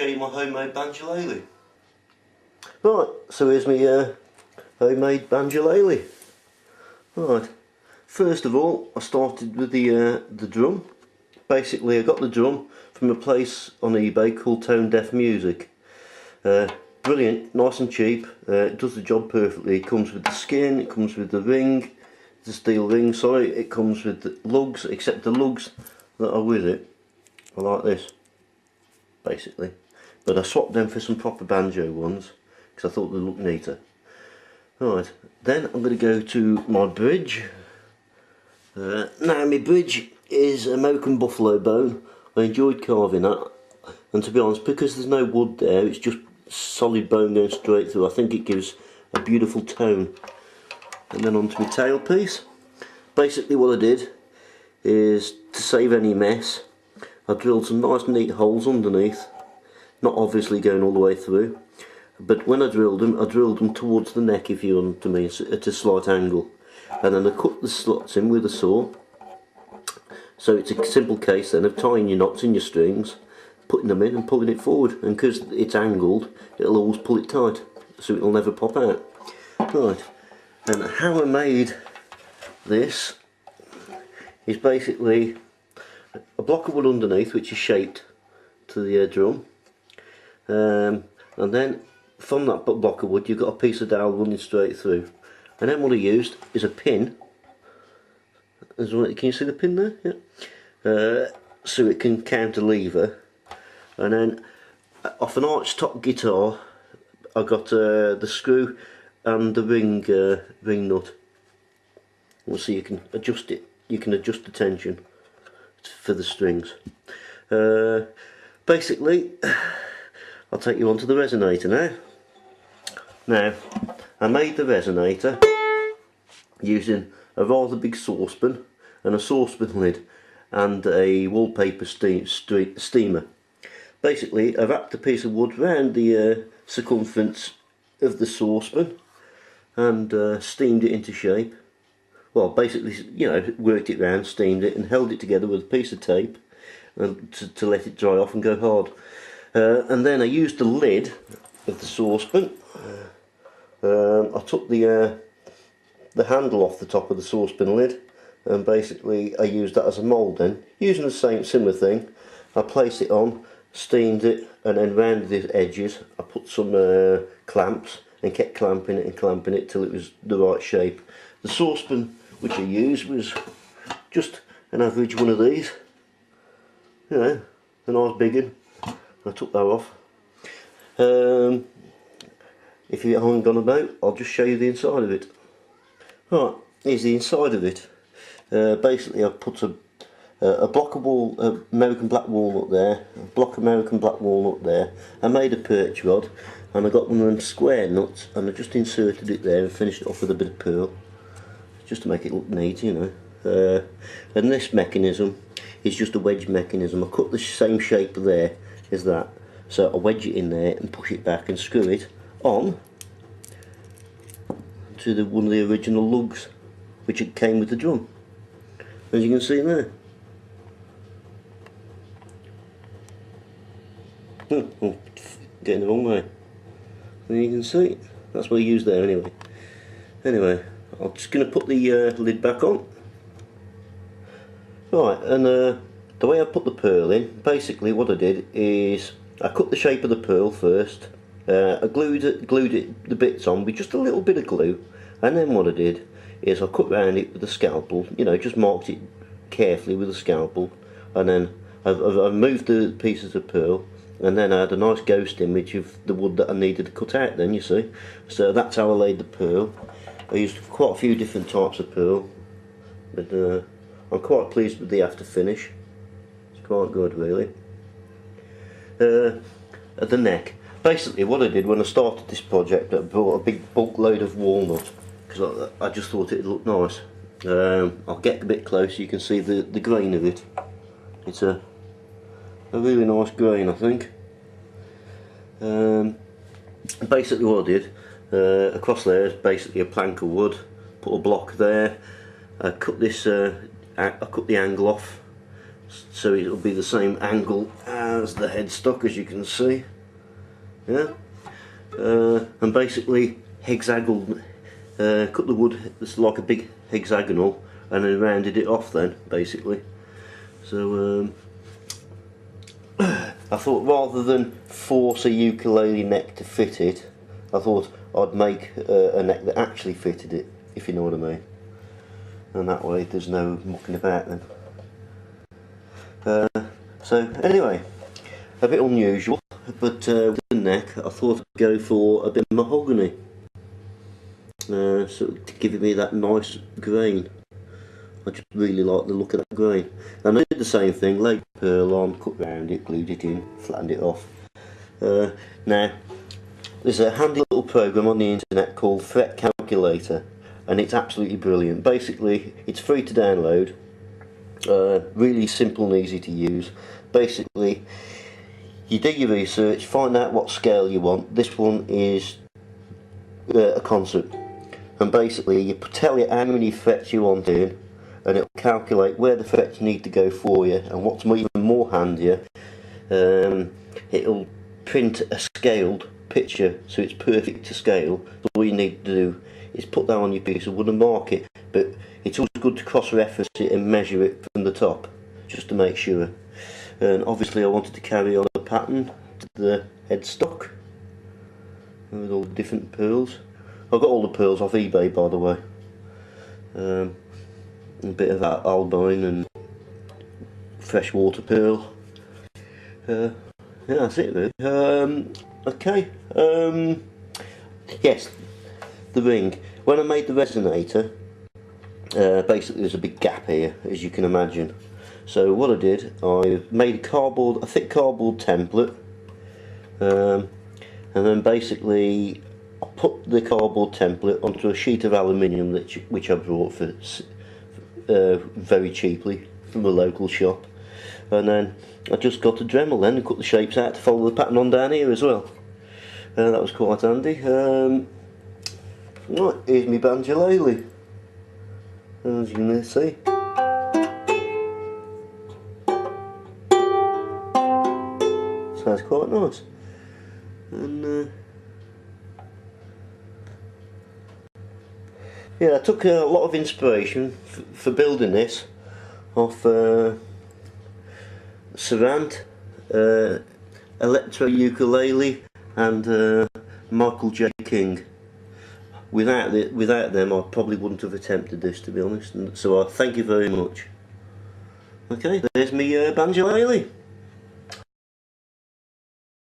show you my homemade banjolele. Right, so here's my homemade banjolele. Right, first of all I started with the drum. Basically I got the drum from a place on eBay called Tone Deaf Music. Brilliant, nice and cheap, it does the job perfectly. It comes with the skin, it comes with the ring, the steel ring, sorry, it comes with the lugs, except the lugs that are with it are like this, basically. But I swapped them for some proper banjo ones, because I thought they looked neater. Right, then I'm going to go to my bridge. Now my bridge is American buffalo bone. I enjoyed carving that, and to be honest, because there's no wood there, it's just solid bone going straight through. I think it gives a beautiful tone. And then onto my tailpiece. Basically what I did is, to save any mess, I drilled some nice neat holes underneath, not obviously going all the way through, but when I drilled them towards the neck, if you want to me, at a slight angle, and then I cut the slots in with a saw. So it's a simple case then of tying your knots in your strings, putting them in and pulling it forward, and because it's angled it'll always pull it tight, so it'll never pop out. Right, and how I made this is basically a block of wood underneath which is shaped to the drum, and then from that block of wood you've got a piece of dowel running straight through, and then what I used is a pin. Can you see the pin there? Yeah. So it can count a lever, and then off an arch top guitar I got the screw and the ring nut. Well, so you can adjust it. You can adjust the tension for the strings. Basically, I'll take you on to the resonator now. Now, I made the resonator using a rather big saucepan and a saucepan lid and a wallpaper steamer. Basically, I wrapped a piece of wood round the circumference of the saucepan and steamed it into shape. Well, basically, you know, worked it round, steamed it, and held it together with a piece of tape and to let it dry off and go hard. And then I used the lid of the saucepan. I took the handle off the top of the saucepan lid, and basically I used that as a mould. Then, using the same similar thing, I placed it on, steamed it, and then round the edges I put some clamps and kept clamping it till it was the right shape. The saucepan which I used was just an average one of these, you know, a nice big one. I took that off. If you haven't gone about, I'll just show you the inside of it. Right, here's the inside of it. Basically I've put a block of American black walnut there, a block of American black walnut there. I made a perch rod and I got one of them square nuts and I just inserted it there and finished it off with a bit of pearl, just to make it look neat, you know. And this mechanism is just a wedge mechanism. I cut the same shape there as that, so I wedge it in there and push it back and screw it on to one of the original lugs which it came with the drum, as you can see there. Oh, getting the wrong way. And you can see that's what I used there anyway. Anyway, I'm just going to put the lid back on. Right, and the way I put the pearl in, basically what I did is I cut the shape of the pearl first. I glued it, the bits on with just a little bit of glue, and then what I did is I cut round it with a scalpel, you know, just marked it carefully with a scalpel, and then I moved the pieces of pearl, and then I had a nice ghost image of the wood that I needed to cut out then, you see. So that's how I laid the pearl. I used quite a few different types of pearl, but I'm quite pleased with the after finish. It's quite good really. At the neck, basically what I did when I started this project, I bought a big bulk load of walnut because I just thought it'd look nice. I'll get a bit closer, you can see the grain of it. It's a really nice grain, I think. Basically what I did, across there is basically a plank of wood, put a block there, I cut the angle off so it'll be the same angle as the headstock, as you can see. yeah, and basically hexagonal, cut the wood it's like a big hexagonal, and then rounded it off then basically. So I thought rather than force a ukulele neck to fit it, I thought I'd make a neck that actually fitted it, if you know what I mean. And that way there's no mucking about then. So anyway, a bit unusual, but with the neck I thought I'd go for a bit of mahogany, so to give me that nice grain. I just really like the look of that grain. And I did the same thing, laid pearl on, cut round it, glued it in, flattened it off. Now, there's a handy little program on the internet called Fret Calculator, and it's absolutely brilliant. Basically, it's free to download, really simple and easy to use. Basically, you do your research, find out what scale you want. This one is a concert, and basically you tell it how many frets you want in, and it'll calculate where the frets need to go for you. And what's even more handier, it'll print a scaled picture so it's perfect to scale. So all you need to do is put that on your piece of wood and mark it, but it's always good to cross-reference it and measure it from the top just to make sure. And obviously I wanted to carry on a pattern to the headstock with all the different pearls. I got all the pearls off eBay, by the way. A bit of that albine and freshwater pearl. Yeah, that's it really. Okay. Yes, the ring. When I made the resonator, basically there's a big gap here, as you can imagine. So what I did, I made a thick cardboard template, and then basically I put the cardboard template onto a sheet of aluminium which I brought for very cheaply from a local shop, and then I just got a Dremel then and cut the shapes out to follow the pattern on down here as well. That was quite handy. Right, here's my banjolele, as you can see. Sounds quite nice. And yeah, I took a lot of inspiration for building this off Savant, Electro Ukulele, and Michael J. King. Without them, I probably wouldn't have attempted this, to be honest. And so I thank you very much. Okay, there's me banjolele.